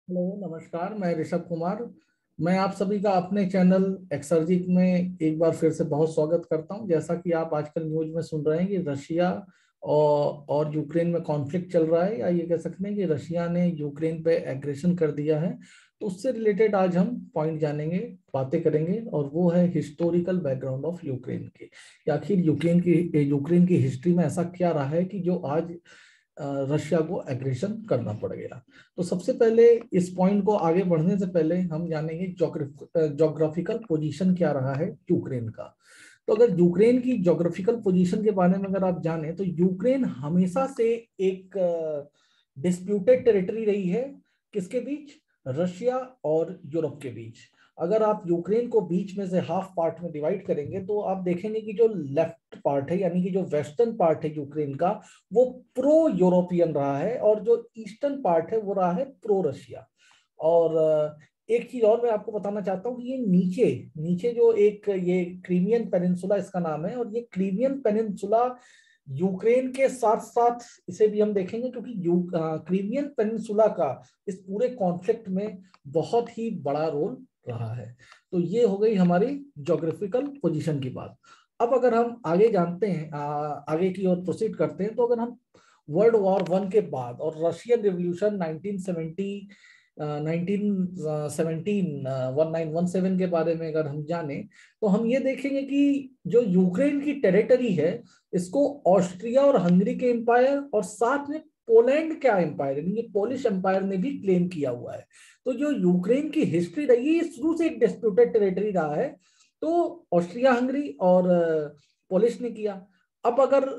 Hello, नमस्कार। मैं ऋषभ कुमार। मैं आप सभी का अपने चैनल एक्सर्जिक में एक बार फिर से बहुत स्वागत करता हूं। जैसा कि आप आजकल न्यूज में सुन रहे हैं कि रशिया और यूक्रेन में कॉन्फ्लिक्ट चल रहा है, या ये कह सकते हैं कि रशिया ने यूक्रेन पे एग्रेशन कर दिया है। तो उससे रिलेटेड आज हम पॉइंट जानेंगे, बातें करेंगे, और वो है हिस्टोरिकल बैकग्राउंड ऑफ यूक्रेन की। कि आखिर यूक्रेन की हिस्ट्री में ऐसा क्या रहा है कि जो आज रशिया को एग्रेशन करना पड़ गया। तो सबसे पहले इस पॉइंट को आगे बढ़ने से पहले हम जानेंगे जोग्राफिकल पोजीशन क्या रहा है यूक्रेन का। तो अगर यूक्रेन की जोग्राफिकल पोजीशन के बारे में अगर आप जाने, तो यूक्रेन हमेशा से एक डिस्प्यूटेड टेरिटरी रही है। किसके बीच? रशिया और यूरोप के बीच। अगर आप यूक्रेन को बीच में से हाफ पार्ट में डिवाइड करेंगे तो आप देखेंगे कि जो लेफ्ट पार्ट है, यानी कि जो वेस्टर्न पार्ट है यूक्रेन का, वो प्रो यूरोपियन रहा है, और जो ईस्टर्न पार्ट है वो रहा है प्रो रशिया। और एक चीज और मैं आपको बताना चाहता हूँ कि ये नीचे नीचे जो एक ये क्रीमियन पेनिनसुला इसका नाम है, और ये क्रीमियन पेनिनसुला यूक्रेन के साथ साथ इसे भी हम देखेंगे, क्योंकि क्रीमियन पेनिनसुला का इस पूरे कॉन्फ्लिक्ट में बहुत ही बड़ा रोल रहा है। तो ये हो गई हमारी ज्योग्राफिकल पोजीशन की बात। अब अगर हम आगे जानते हैं, आगे की ओर प्रोसीड करते हैं, तो अगर हम वर्ल्ड वॉर वन के बाद और रशियन रिवॉल्यूशन 1917 के बारे में अगर हम जाने, तो हम ये देखेंगे कि जो यूक्रेन की टेरिटरी है, इसको ऑस्ट्रिया और हंगरी के एम्पायर और साथ में पोलैंड का एम्पायर यानी पोलिश एम्पायर ने भी क्लेम किया हुआ है। तो जो यूक्रेन की हिस्ट्री रही है, ये शुरू से एक डिस्प्यूटेड टेरिटरी रहा है। तो ऑस्ट्रिया हंगरी और पोलिश ने किया। अब अगर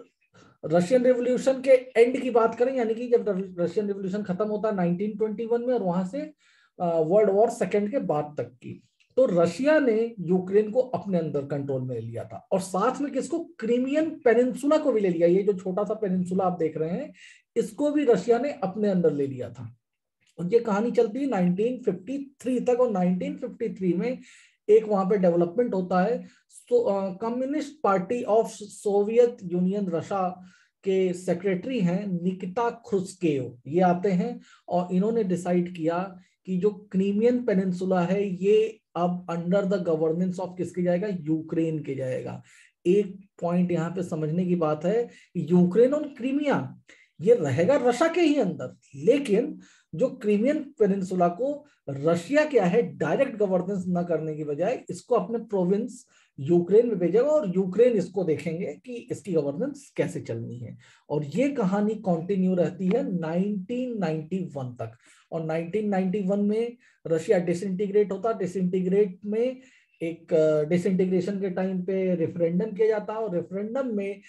रशियन रिवॉल्यूशन के एंड की बात करें, यानी कि जब रशियन रिवॉल्यूशन खत्म होता है 1921 में, और वहां से वर्ल्ड वॉर सेकेंड के बाद तक की, तो रशिया ने यूक्रेन को अपने अंदर कंट्रोल में ले लिया था, और साथ में किसको? क्रीमियन पेनिनसुला को भी ले लिया। ये जो छोटा सा पेनिनसुला आप देख रहे हैं, इसको भी रशिया ने अपने अंदर ले लिया था। और ये कहानी चलती है 1953 तक, और 1953 में एक वहां पे डेवलपमेंट होता है। Communist party of Soviet union Russia के सेक्रेटरी हैं निकिता ख्रुश्चेव, ये आते हैं, और इन्होंने डिसाइड किया कि जो क्रीमियन पेनिनसुला है, ये अब अंडर द गवर्नेंस ऑफ किसके जाएगा? यूक्रेन के जाएगा। एक पॉइंट यहाँ पे समझने की बात है, यूक्रेन और क्रीमिया ये रहेगा रशिया के ही अंदर, लेकिन जो क्रीमियन पेनिनसुला को रशिया क्या है, डायरेक्ट गवर्नेंस न करने की बजाय इसको अपने प्रोविंस यूक्रेन में भेजेगा, और यूक्रेन इसको देखेंगे कि इसकी गवर्नेंस कैसे चलनी है। और ये कहानी कंटिन्यू रहती है 1991 तक। और 1991 में रशिया डिसइंटीग्रेट होता। डिसइंटीग्रेट में एक डिसइंटीग्रेशन के टाइम पे रेफरेंडम किया जाता है, और रेफरेंडम में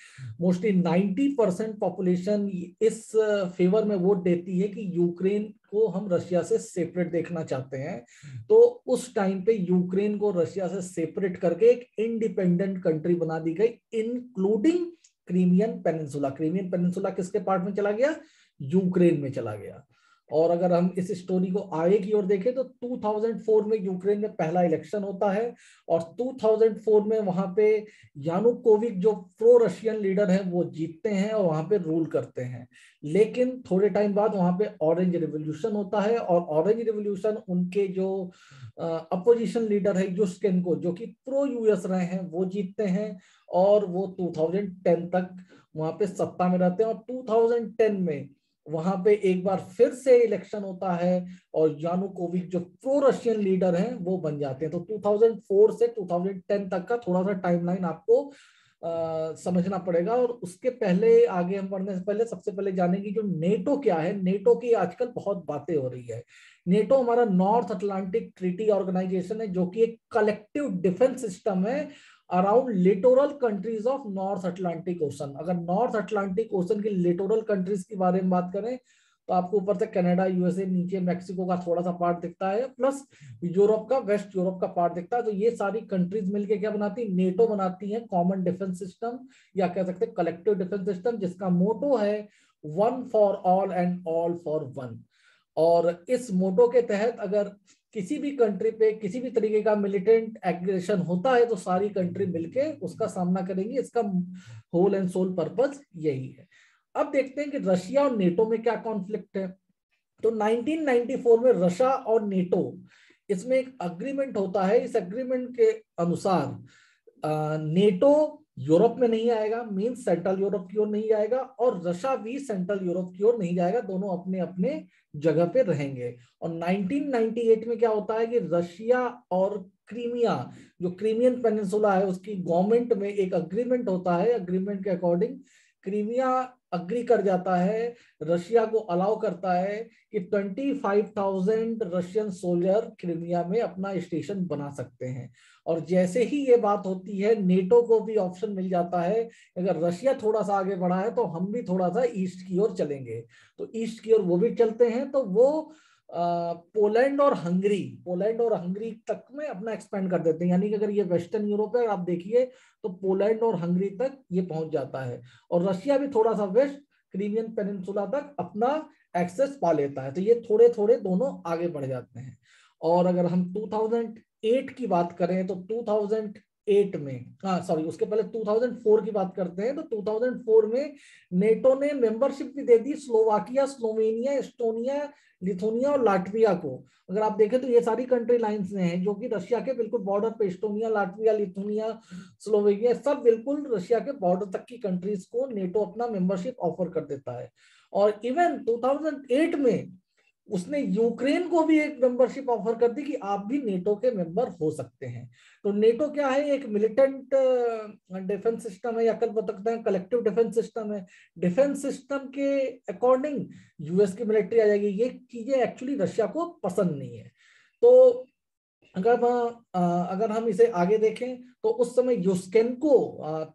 मोस्टली 90% पॉपुलेशन इस फेवर में वोट देती है कि यूक्रेन को हम रशिया से सेपरेट देखना चाहते हैं। तो उस टाइम पे यूक्रेन को रशिया से सेपरेट करके एक इंडिपेंडेंट कंट्री बना दी गई, including Crimean peninsula. Crimean peninsula किसके पार्ट में चला गया? यूक्रेन में चला गया। और अगर हम इस स्टोरी को आगे की ओर देखें, तो 2004 में यूक्रेन में पहला इलेक्शन होता है, और 2004 में वहां पे यानुकोविक जो प्रो रशियन लीडर है वो जीतते हैं और वहां पे रूल करते हैं। लेकिन थोड़े टाइम बाद वहां पे ऑरेंज रिवोल्यूशन होता है, और ऑरेंज रिवोल्यूशन उनके जो अपोजिशन लीडर है युशकेंको, जो कि प्रो यूएस रहे हैं, वो जीतते हैं, और वो 2010 तक वहां पे सत्ता में रहते हैं। और 2010 में वहां पे एक बार फिर से इलेक्शन होता है, और यानुकोविच जो प्रो रशियन लीडर हैं वो बन जाते हैं। तो 2004 से 2010 तक का थोड़ा सा टाइमलाइन आपको समझना पड़ेगा। और उसके पहले आगे हम बढ़ने से पहले सबसे पहले जानेंगे जो नेटो क्या है। नेटो की आजकल बहुत बातें हो रही है। नेटो हमारा नॉर्थ अटलांटिक ट्रीटी ऑर्गेनाइजेशन है, जो कि एक कलेक्टिव डिफेंस सिस्टम है around littoral countries of north Atlantic ocean. अगर नॉर्थ अटलांटिक ओशन की लिटोरल कंट्रीज के बारे में बात करें, तो आपको ऊपर से कनाडा, यूएसए, नीचे मैक्सिको का थोड़ा सा पार्ट दिखता है, प्लस यूरोप का, वेस्ट यूरोप का पार्ट दिखता है। तो ये सारी कंट्रीज मिलके क्या बनाती है? नेटो बनाती है, कॉमन डिफेंस सिस्टम, या कह सकते हैं कलेक्टिव डिफेंस सिस्टम, जिसका मोटो है one for all and all for one. और इस मोटो के तहत अगर किसी भी कंट्री पे किसी भी तरीके का मिलिटेंट एग्रेशन होता है, तो सारी कंट्री मिलके उसका सामना करेंगी। इसका होल एंड सोल पर्पस यही है। अब देखते हैं कि रशिया और नेटो में क्या कॉन्फ्लिक्ट है। तो 1994 में रशिया और नेटो, इसमें एक अग्रीमेंट होता है। इस अग्रीमेंट के अनुसार नेटो यूरोप में नहीं आएगा, मीन सेंट्रल यूरोप की ओर नहीं जाएगा, और रशिया भी सेंट्रल यूरोप की ओर नहीं जाएगा, दोनों अपने अपने जगह पे रहेंगे। और 1998 में क्या होता है कि रशिया और क्रीमिया, जो क्रीमियन पेनिनसुला है, उसकी गवर्नमेंट में एक अग्रीमेंट होता है। अग्रीमेंट के अकॉर्डिंग क्रीमिया अग्री कर जाता है, रशिया को अलाउ करता है कि 25,000 रशियन सोल्जर क्रीमिया में अपना स्टेशन बना सकते हैं। और जैसे ही ये बात होती है, नेटो को भी ऑप्शन मिल जाता है, अगर रशिया थोड़ा सा आगे बढ़ा है तो हम भी थोड़ा सा ईस्ट की ओर चलेंगे। तो ईस्ट की ओर वो भी चलते हैं, तो वो पोलैंड और हंगरी तक में अपना एक्सपेंड कर देते हैं। यानी कि अगर ये वेस्टर्न यूरोप है, आप देखिए तो पोलैंड और हंगरी तक ये पहुंच जाता है, और रशिया भी थोड़ा सा वेस्ट क्रीमियन पेनिनसुला तक अपना एक्सेस पा लेता है। तो ये थोड़े थोड़े दोनों आगे बढ़ जाते हैं। और अगर हम 2008 की बात करें तो 2008 में, हाँ सॉरी, उसके पहले 2004 की बात करते हैं। तो 2004 में नेटो ने मेंबरशिप भी दे दी स्लोवाकिया, स्लोवेनिया, एस्टोनिया, लिथुनिया और लाटविया को। अगर आप देखें तो ये सारी कंट्री लाइंस में हैं जो कि रशिया के बिल्कुल बॉर्डर पे, एस्टोनिया, लाटविया, लिथुनिया, स्लोवेनिया, सब बिल्कुल रशिया के बॉर्डर तक की कंट्रीज को नेटो अपना मेंबरशिप ऑफर कर देता है। और इवन 2008 में उसने यूक्रेन को भी एक मेंबरशिप ऑफर कर दी कि आप भी नेटो के मेंबर हो सकते हैं। तो नेटो क्या है, एक मिलिटेंट डिफेंस सिस्टम है, या कल बता सकते हैं कलेक्टिव डिफेंस सिस्टम है। डिफेंस सिस्टम के अकॉर्डिंग यूएस की मिलिट्री आ जाएगी। ये चीजें एक्चुअली रशिया को पसंद नहीं है। तो अगर हम इसे आगे देखें तो उस समय युश्केन्को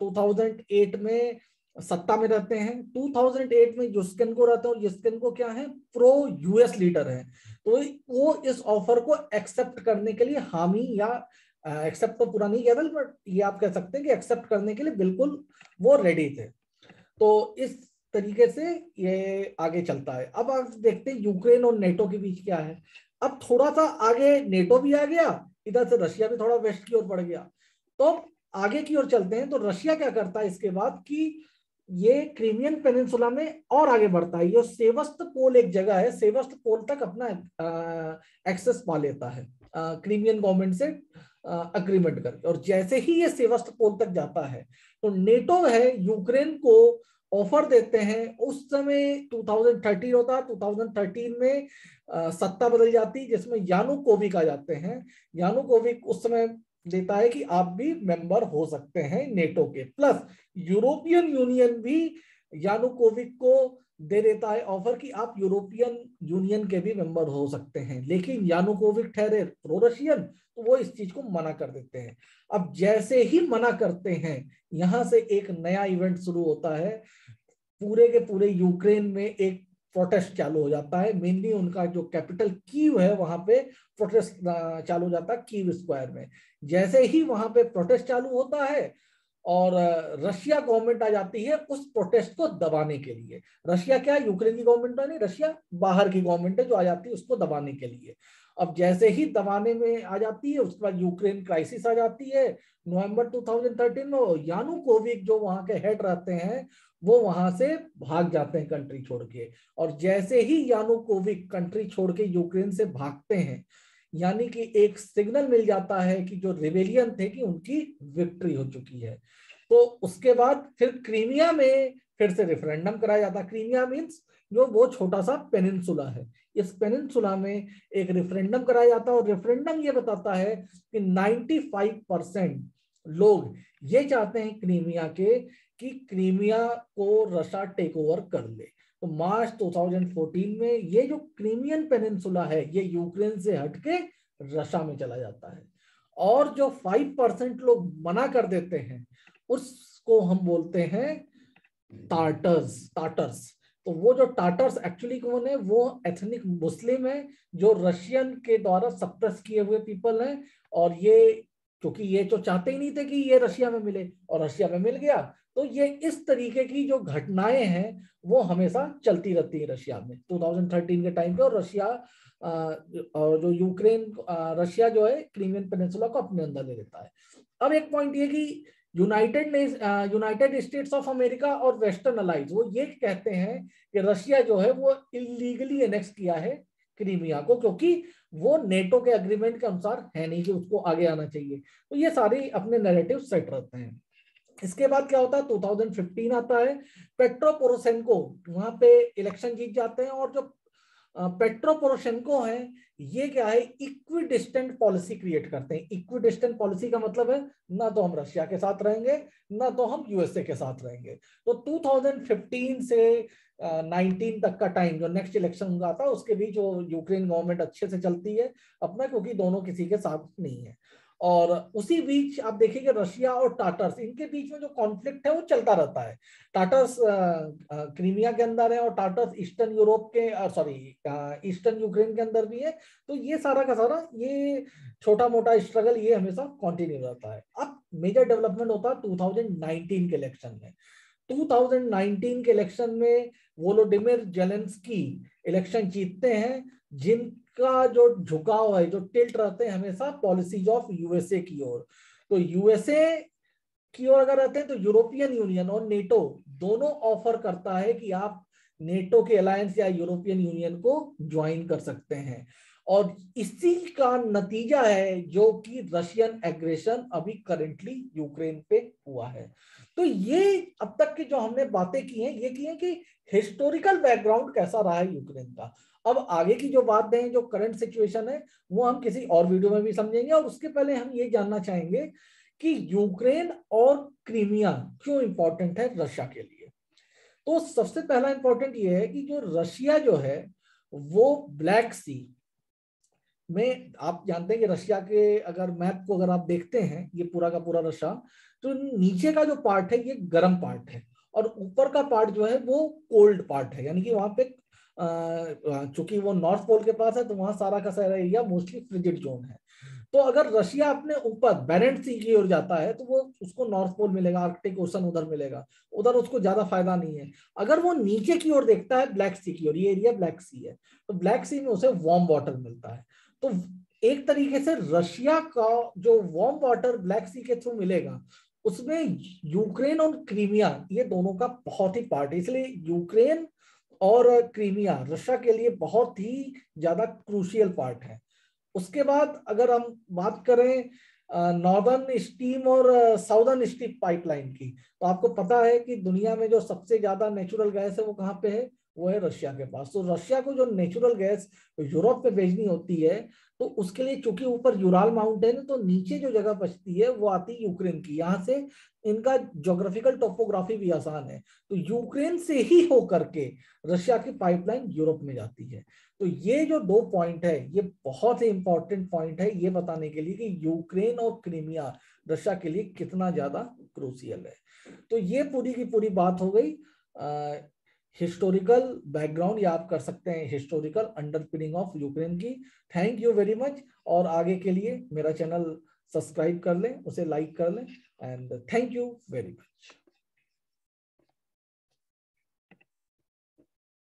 2008 में सत्ता में रहते हैं। 2008 में युश्केन्को रहते हैं, और युश्केन्को क्या है, प्रो यूएस लीडर है। तो वो इस ऑफर को एक्सेप्ट करने के लिए हामी, या एक्सेप्ट तो पूरा नहीं केवल, बट ये आप कह सकते हैं कि एक्सेप्ट करने के लिए बिल्कुल वो रेडी थे। तो इस तरीके से ये आगे चलता है। अब आप देखते हैं यूक्रेन और नेटो के बीच क्या है। अब थोड़ा सा आगे नेटो भी आ गया, इधर से रशिया भी थोड़ा वेस्ट की ओर बढ़ गया। तो आगे की ओर चलते हैं, तो रशिया क्या करता है इसके बाद कि ये क्रीमियन पेनिनसुला में और आगे बढ़ता है। ये सेवस्तोपोल एक जगह है, सेवस्तोपोल तक अपना एक्सेस पा लेता है क्रीमियन गवर्नमेंट से अग्रीमेंट करके। और जैसे ही ये सेवस्तोपोल तक जाता है, तो नेटो है यूक्रेन को ऑफर देते हैं। उस समय 2013 होता, 2013 में सत्ता बदल जाती, जिसमें यानुकोविक आ जाते हैं। यानुकोविक उस समय देता है कि आप भी मेंबर हो सकते हैं नेटो के। प्लस यूरोपियन यूनियन भी यानुकोविक को दे देता है ऑफर कि आप यूरोपियन यूनियन के भी मेंबर हो सकते हैं। लेकिन यानुकोविक ठहरे प्रो रशियन, तो वो इस चीज को मना कर देते हैं। अब जैसे ही मना करते हैं, यहां से एक नया इवेंट शुरू होता है। पूरे के पूरे यूक्रेन में एक प्रोटेस्ट चालू हो जाता है। मेनली उनका जो कैपिटल कीव है, वहां पे प्रोटेस्ट चालू हो जाता है, कीव स्क्वायर में। जैसे ही वहां पे प्रोटेस्ट चालू होता है, और रशिया गवर्नमेंट आ जाती है उस प्रोटेस्ट को दबाने के लिए। रशिया क्या, यूक्रेन की गवर्नमेंट नहीं, रशिया बाहर की गवर्नमेंट है जो आ जाती है उसको दबाने के लिए। अब जैसे ही दबाने में आ जाती है, उसके बाद यूक्रेन क्राइसिस आ जाती है नवंबर 2013 में। यानुकोविक जो वहां के हेड रहते हैं, वो वहां से भाग जाते हैं कंट्री छोड़ के। और जैसे ही यानुकोविक कंट्री छोड़ के यूक्रेन से भागते हैं, यानी कि एक सिग्नल मिल जाता है कि जो रिबेलियन थे कि उनकी विक्ट्री हो चुकी है। तो उसके बाद फिर क्रीमिया में फिर से रेफरेंडम कराया जाता है। क्रीमिया मीन्स जो वो छोटा सा पेनिनसुला है, इस पेनिनसुला में एक रेफरेंडम कराया जाता है। और रेफरेंडम ये बताता है कि 95% लोग ये चाहते हैं क्रीमिया के कि क्रीमिया को रशिया टेक ओवर कर ले। तो मार्च 2014 में ये जो क्रीमियन पेनिनसुला है, ये यूक्रेन से हटके रशिया में चला जाता है। और जो 5% लोग मना कर देते हैं, उसको हम बोलते हैं टाटर्स। तो वो जो टाटर्स एक्चुअली कौन है, वो एथनिक मुस्लिम है, जो रशियन के द्वारा सप्रेस किए हुए पीपल हैं। और ये, क्योंकि ये तो चाहते ही नहीं थे कि ये रशिया में मिले, और रशिया में मिल गया, तो ये इस तरीके की जो घटनाएं हैं वो हमेशा चलती रहती है रशिया में 2013 के टाइम पे। और रशिया और जो यूक्रेन, रशिया जो है क्रीमियन पेनिनसुला को अपने अंदर ले लेता है। अब एक पॉइंट ये कि यूनाइटेड स्टेट्स ऑफ अमेरिका और वेस्टर्न अलाइज वो ये कहते हैं कि रशिया जो है वो इलीगली एनेक्स किया है क्रीमिया को, क्योंकि वो नेटो के एग्रीमेंट के अनुसार है नहीं कि उसको आगे आना चाहिए। तो ये सारे अपने नैरेटिव सेट रहते हैं। इसके बाद क्या होता है, 2015 आता है, पेट्रो पोरोशेंको वहां पे इलेक्शन जीत जाते हैं, और जो पेट्रो पोरोशेंको है ये क्या है, इक्विडिस्टेंट पॉलिसी क्रिएट करते हैं। इक्विडिस्टेंट पॉलिसी का मतलब है ना तो हम रशिया के साथ रहेंगे ना तो हम यूएसए के साथ रहेंगे। तो 2015 से 19 तक का टाइम जो नेक्स्ट इलेक्शन का था उसके बीच वो यूक्रेन गवर्नमेंट अच्छे से चलती है अपना, क्योंकि दोनों किसी के साथ नहीं है। और उसी बीच आप देखिएगा रशिया और टाटर्स इनके बीच में जो कॉन्फ्लिक्ट है वो चलता रहता है। टाटर्स क्रीमिया के अंदर है और टाटर्स ईस्टर्न यूरोप के ईस्टर्न यूक्रेन के अंदर भी है। तो ये सारा का सारा ये छोटा मोटा स्ट्रगल ये हमेशा कंटिन्यू रहता है। अब मेजर डेवलपमेंट होता है 2019 के इलेक्शन में। 2019 के इलेक्शन में वोलोडिमिर जेलेंस्की इलेक्शन जीतते हैं, जिनका जो झुकाव है, जो टिल्ट रहते हैं हमेशा पॉलिसीज ऑफ यूएसए की ओर। तो यूएसए की ओर अगर रहते हैं तो यूरोपियन यूनियन और नेटो दोनों ऑफर करता है कि आप नेटो के अलायंस या यूरोपियन यूनियन को ज्वाइन कर सकते हैं। और इसी का नतीजा है जो कि रशियन एग्रेशन अभी करेंटली यूक्रेन पे हुआ है। तो ये अब तक की जो हमने बातें की हैं ये की हैं कि हिस्टोरिकल बैकग्राउंड कैसा रहा है यूक्रेन का। अब आगे की जो बातें हैं, जो करंट सिचुएशन है, वो हम किसी और वीडियो में भी समझेंगे। और उसके पहले हम ये जानना चाहेंगे कि यूक्रेन और क्रीमिया क्यों इंपॉर्टेंट है रशिया के लिए। तो सबसे पहला इंपॉर्टेंट ये है कि जो रशिया जो है वो ब्लैक सी में, आप जानते हैं कि रशिया के अगर मैप को अगर आप देखते हैं ये पूरा का पूरा रशिया, तो नीचे का जो पार्ट है ये गर्म पार्ट है और ऊपर का पार्ट जो है वो कोल्ड पार्ट है। यानी कि वहां पे चूंकि वो नॉर्थ पोल के पास है तो वहां सारा का सारा एरिया मोस्टली फ्रिजिड जोन है। तो अगर रशिया अपने ऊपर बैरेंट सी की ओर जाता है तो वो उसको नॉर्थ पोल मिलेगा, आर्कटिक ओशन उधर मिलेगा, उधर उसको ज्यादा फायदा नहीं है। अगर वो नीचे की ओर देखता है ब्लैक सी की ओर, ये एरिया ब्लैक सी है, तो ब्लैक सी में उसे वार्म वाटर मिलता है। तो एक तरीके से रशिया का जो वार्म वाटर ब्लैक सी के थ्रू मिलेगा उसमें यूक्रेन और क्रीमिया ये दोनों का बहुत ही पार्ट है। इसलिए यूक्रेन और क्रीमिया रशिया के लिए बहुत ही ज्यादा क्रूशियल पार्ट है। उसके बाद अगर हम बात करें नॉर्दर्न स्ट्रीम और साउदर्न स्ट्रीम पाइपलाइन की, तो आपको पता है कि दुनिया में जो सबसे ज्यादा नेचुरल गैस है वो कहाँ पे है, वो है रशिया के पास। तो रशिया को जो नेचुरल गैस यूरोप में भेजनी होती है तो उसके लिए चूंकि ऊपर यूराल माउंटेन है तो नीचे जो जगह बचती है वो आती है यूक्रेन की। यहाँ से इनका ज्योग्राफिकल टोपोग्राफी भी आसान है, तो यूक्रेन से ही होकर के रशिया की पाइपलाइन यूरोप में जाती है। तो ये जो दो पॉइंट है ये बहुत ही इंपॉर्टेंट पॉइंट है ये बताने के लिए कि यूक्रेन और क्रीमिया रशिया के लिए कितना ज्यादा क्रूशियल है। तो ये पूरी की पूरी बात हो गई हिस्टोरिकल बैकग्राउंड, या आप कर सकते हैं हिस्टोरिकल अंडरपिनिंग ऑफ यूक्रेन की। Thank you very much. और आगे के लिए मेरा चैनल सब्सक्राइब कर लें, उसे लाइक कर लें, and thank you very much.